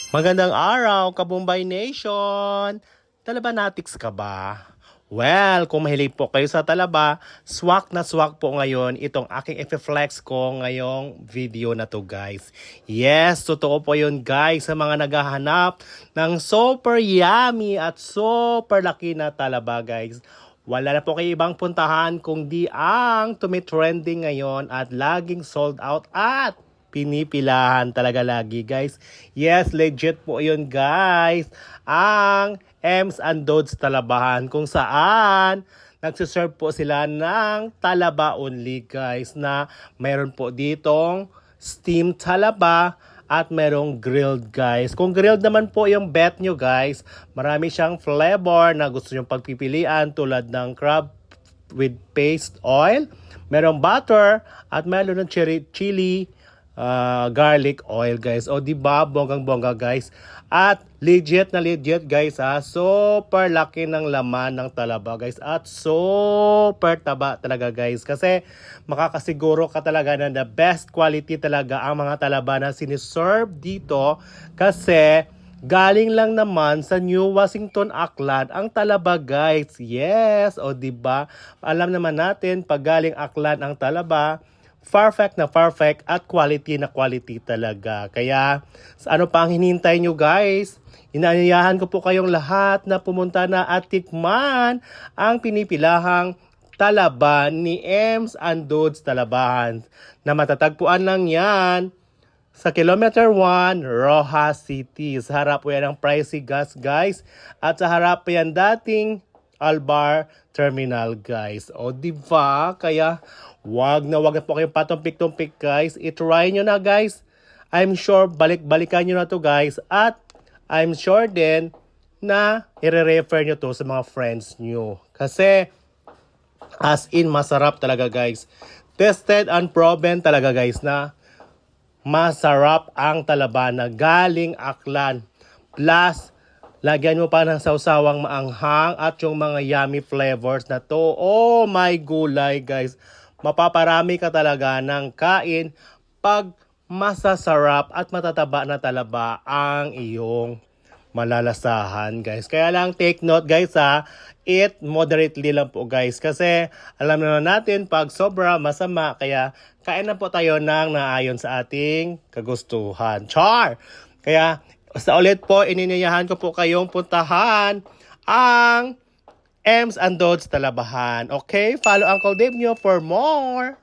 Magandang araw, Kabumbay Nation! Talabanatics ka ba? Well, kung mahilig po kayo sa talaba, swak na swak po ngayon itong aking i-flex ko ngayong video na to, guys. Yes, totoo po yun, guys, sa mga naghahanap ng super yummy at super laki na talaba, guys. Wala na po kayo ibang puntahan kung di ang tumitrending ngayon at laging sold out at pinipilahan talaga lagi, guys. Yes, legit po yun, guys. Ang Ems and Dodes Talabahan kung saan nagsiserve po sila ng talaba only, guys, na meron po ditong steamed talaba at merong grilled, guys. Kung grilled naman po yung bet nyo, guys, marami siyang flavor na gusto nyong pagpipilian tulad ng crab with paste oil, merong butter, at meron ng chili garlic oil, guys. O diba, bonggang-bongga, guys. At legit na legit, guys, ha. Super laki ng laman ng talaba, guys. At super taba talaga, guys. Kasi makakasiguro ka talaga na the best quality talaga ang mga talaba na siniserve dito. Kasi galing lang naman sa New Washington, Aklan ang talaba, guys. Yes, o diba? Alam naman natin, pag galing Aklan ang talaba, perfect na perfect at quality na quality talaga. Kaya, sa ano pa ang hinihintay nyo, guys? Inaanyayahan ko po kayong lahat na pumunta na at tikman ang pinipilahang talaba ni Ems and Dodes Talabahan na matatagpuan lang yan sa Kilometer 1, Rojas City. Sa harap po yan ng Pricey Gas, guys. At sa harap po yan dating Albar Terminal, guys. O diba? Kaya wag na po kayong patumpik-tumpik, guys. I-try nyo na, guys. I'm sure balik-balikan nyo na to, guys. At I'm sure din na i-refer nyo to sa mga friends nyo. Kasi as in masarap talaga, guys. Tested and proven talaga, guys, na masarap ang talaba na galing Aklan. Plus, lagyan mo pa ng sausawang maanghang at yung mga yummy flavors na to. Oh my gulay, guys. Mapaparami ka talaga ng kain pag masasarap at matataba na talaba ang iyong malalasahan, guys. Kaya lang take note, guys, ha. Eat moderately lang po, guys. Kasi alam naman natin pag sobra masama. Kaya kain na po tayo ng naayon sa ating kagustuhan. Char! Kaya sa ulit po, ininyayahan ko po kayong puntahan ang Ems and Dodes Talabahan. Okay? Follow Uncle Dave nyo for more!